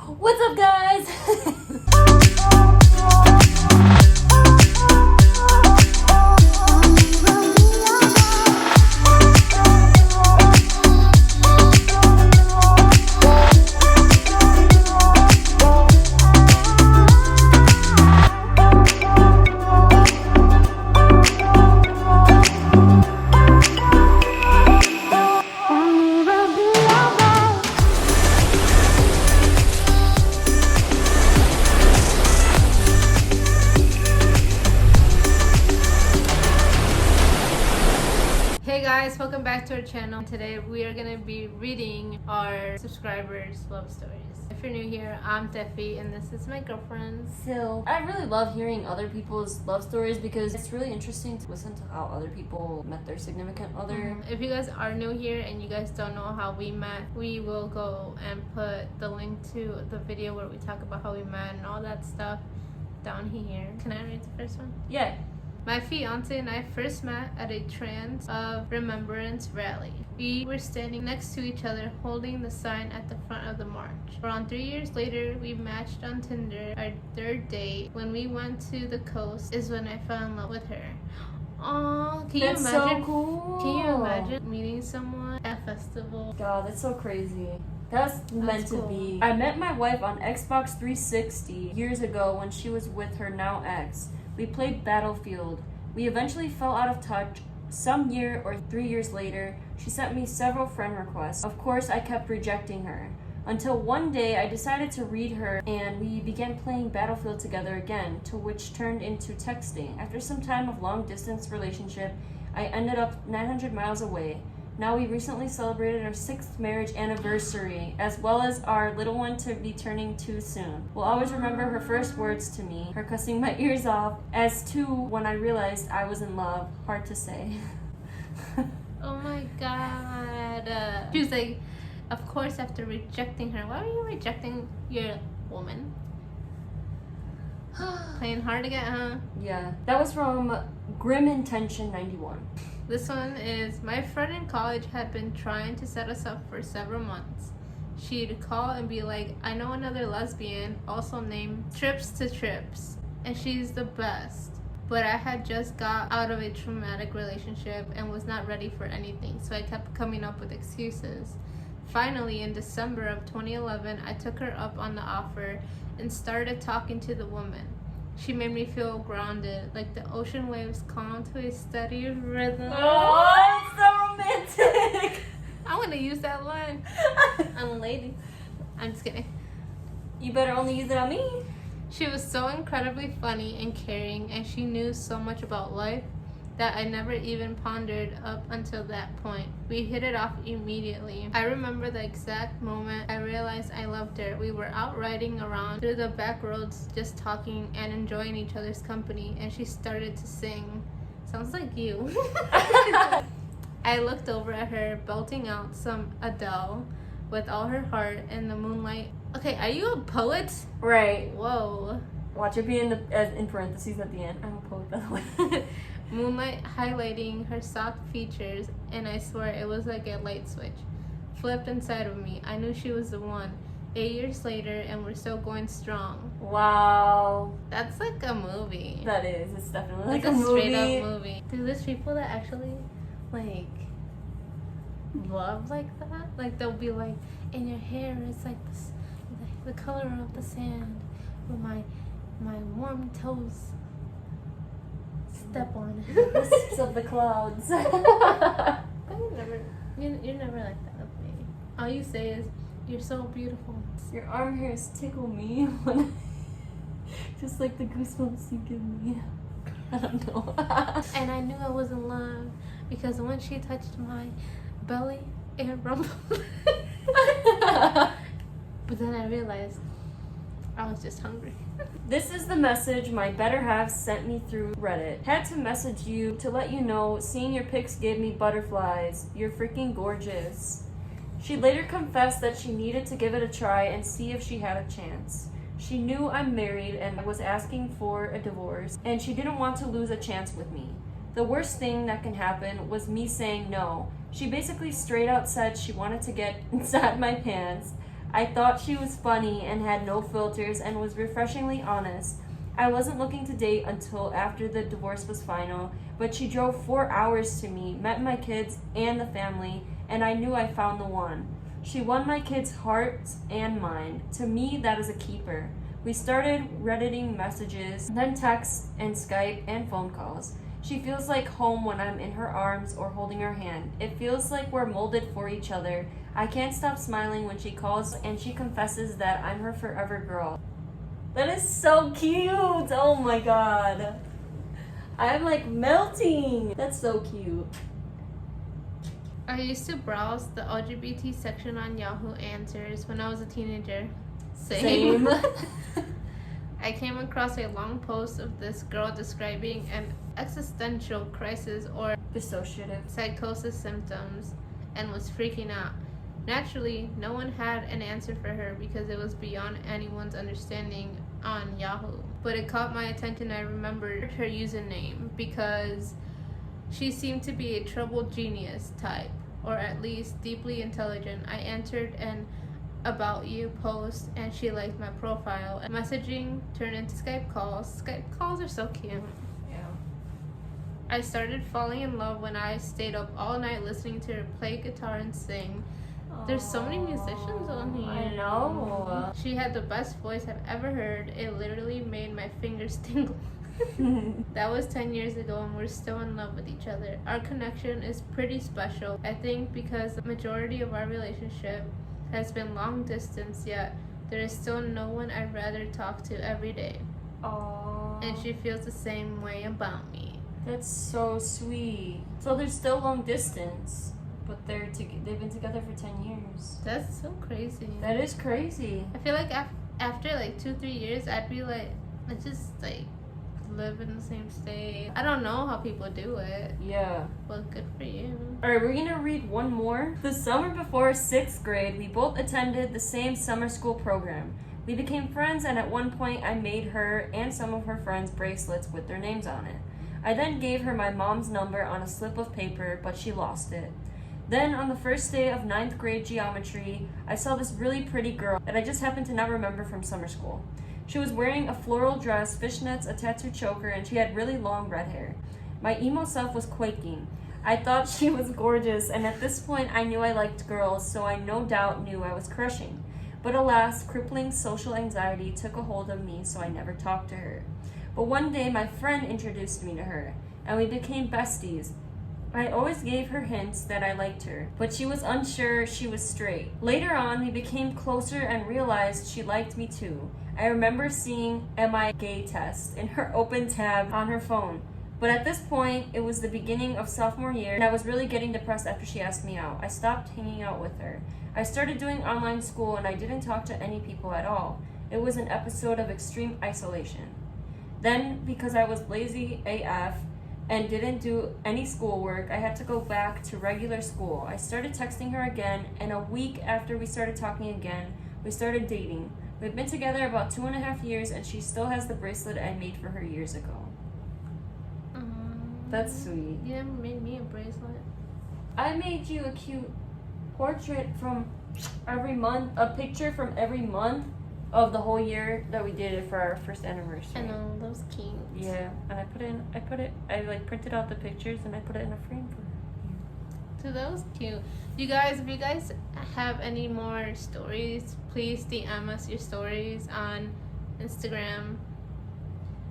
What's up, guys? Hey guys, welcome back to our channel. Today we are gonna be reading our subscribers' love stories. If you're new here, I'm Tefy and this is my girlfriend. So, I really love hearing other people's love stories because it's really interesting to listen to how other people met their significant other. If you guys are new here and you guys don't know how we met, we will go and put the link to the video where we talk about how we met and all that stuff down here. Can I read the first one? Yeah. My fiance and I first met at a Trans of Remembrance rally. We were standing next to each other holding the sign at the front of the march. Around 3 years later, we matched on Tinder. Our third date, when we went to the coast, is when I fell in love with her. Oh, can That's you imagine? so cool. Can you imagine meeting someone at a festival? God, that's so crazy. That's meant cool. to be. I met my wife on Xbox 360 years ago when she was with her now ex. We played Battlefield. We eventually fell out of touch. Some year or 3 years later, she sent me several friend requests. Of course, I kept rejecting her. Until one day, I decided to read her and we began playing Battlefield together again, to which turned into texting. After some time of long distance relationship, I ended up 900 miles away. Now we recently celebrated our 6th marriage anniversary, as well as our little one to be turning 2 soon. Will always remember her first words to me, her cussing my ears off, as to when I realized I was in love. Hard to say. Oh my god. She was like, of course, after rejecting her. Why were you rejecting your woman? Playing hard to get, huh? Yeah, that was from Grim Intention 91. This one is, my friend in college had been trying to set us up for several months. She'd call and be like, I know another lesbian, also named Trips to Trips, and she's the best. But I had just got out of a traumatic relationship and was not ready for anything, so I kept coming up with excuses. Finally, in December of 2011, I took her up on the offer and started talking to the woman. She made me feel grounded, like the ocean waves calm to a steady rhythm. Oh, it's so romantic! I'm gonna use that line. I'm a lady. I'm just kidding. You better only use it on me. She was so incredibly funny and caring, and she knew so much about life that I never even pondered up until that point. We hit it off immediately. I remember the exact moment I realized I loved her. We were out riding around through the back roads just talking and enjoying each other's company, and she started to sing. Sounds like you. I looked over at her belting out some Adele with all her heart in the moonlight. Okay, are you a poet? Right. Whoa. Watch it be in parentheses at the end. I'm a poet, by the way. Moonlight highlighting her soft features, and I swear it was like a light switch flipped inside of me. I knew she was the one. 8 years later, and we're still going strong. Wow. That's like a movie. That is. It's definitely like That's a movie. straight up movie. Dude, there's people that actually like love like that. Like they'll be like, in your hair it's like this, the color of the sand, with my warm toes. Step on it. The seas of the clouds. You're never like that with me. All you say is, you're so beautiful. Your arm hairs tickle me when just like the goosebumps you give me. I don't know. And I knew I was in love because when she touched my belly, it rumbled. But then I realized I was just hungry. This is the message my better half sent me through Reddit. Had to message you to let you know seeing your pics gave me butterflies. You're freaking gorgeous. She later confessed that she needed to give it a try and see if she had a chance. She knew I'm married and was asking for a divorce, and she didn't want to lose a chance with me. The worst thing that can happen was me saying no. She basically straight out said she wanted to get inside my pants. I thought she was funny and had no filters and was refreshingly honest. I wasn't looking to date until after the divorce was final, but she drove 4 hours to me, met my kids and the family, and I knew I found the one. She won my kids' hearts and mine. To me, that is a keeper. We started Redditing messages, then texts and Skype and phone calls. She feels like home when I'm in her arms or holding her hand. It feels like we're molded for each other. I can't stop smiling when she calls and she confesses that I'm her forever girl. That is so cute! Oh my god. I'm like melting! That's so cute. I used to browse the LGBT section on Yahoo Answers when I was a teenager. Same. I came across a long post of this girl describing an existential crisis or Dissociative psychosis symptoms and was freaking out. Naturally, no one had an answer for her because it was beyond anyone's understanding on Yahoo. But it caught my attention. I remembered her username because she seemed to be a troubled genius type, or at least deeply intelligent. I entered an About You post and she liked my profile. Messaging turned into Skype calls. Skype calls are so cute. Yeah. I started falling in love when I stayed up all night listening to her play guitar and sing. There's so many musicians on here. I know. She had the best voice I've ever heard. It literally made my fingers tingle. That was 10 years ago and we're still in love with each other. Our connection is pretty special, I think, because the majority of our relationship has been long distance, yet there is still no one I'd rather talk to every day. Aww. And she feels the same way about me. That's so sweet. So they're still long distance, but they've been together for 10 years. That's so crazy. That is crazy. I feel like after like 2-3 years, I'd be like, let's just like live in the same state. I don't know how people do it. Yeah. Well, good for you. Alright, we're gonna read one more. The summer before 6th grade, we both attended the same summer school program. We became friends, and at one point I made her and some of her friends bracelets with their names on it. I then gave her my mom's number on a slip of paper, but she lost it. Then, on the first day of 9th grade geometry, I saw this really pretty girl that I just happened to not remember from summer school. She was wearing a floral dress, fishnets, a tattoo choker, and she had really long red hair. My emo self was quaking. I thought she was gorgeous, and at this point I knew I liked girls, so I no doubt knew I was crushing. But alas, crippling social anxiety took a hold of me, so I never talked to her. But one day my friend introduced me to her, and we became besties. I always gave her hints that I liked her, but she was unsure she was straight. Later on, we became closer and realized she liked me too. I remember seeing "Am I gay" test in her open tab on her phone. But at this point, it was the beginning of sophomore year, and I was really getting depressed after she asked me out. I stopped hanging out with her. I started doing online school, and I didn't talk to any people at all. It was an episode of extreme isolation. Then, because I was lazy AF and didn't do any schoolwork, I had to go back to regular school. I started texting her again, and a week after we started talking again, we started dating. We've been together about 2.5 years, and she still has the bracelet I made for her years ago. That's sweet. You never made me a bracelet. I made you a cute portrait from every month, a picture from every month of the whole year that we did it for our first anniversary. I know, that was cute. Yeah, and I like printed out the pictures and I put it in a frame for her. So that was cute. You guys, if you guys have any more stories, please DM us your stories on Instagram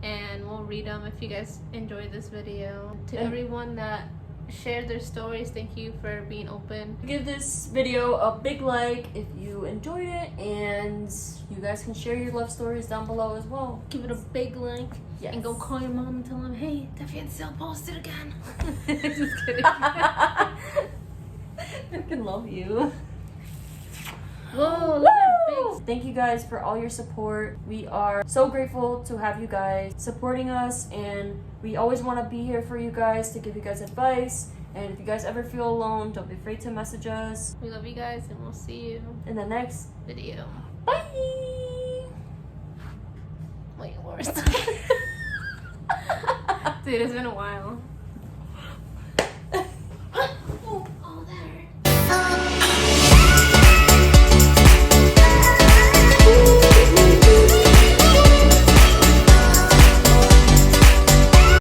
and we'll read them if you guys enjoyed this video. To everyone that shared their stories, thank you for being open. Give this video a big like if you enjoyed it, and you guys can share your love stories down below as well. Give it a big like. Yes. And go call your mom and tell them, hey, Tefy and Sil posted again. Just kidding. I can love you. Whoa, look at big. Thank you guys for all your support. We are so grateful to have you guys supporting us, and we always want to be here for you guys to give you guys advice. And if you guys ever feel alone, don't be afraid to message us. We love you guys, and we'll see you in the next video. Bye. Wait, worse. Dude, it's been a while.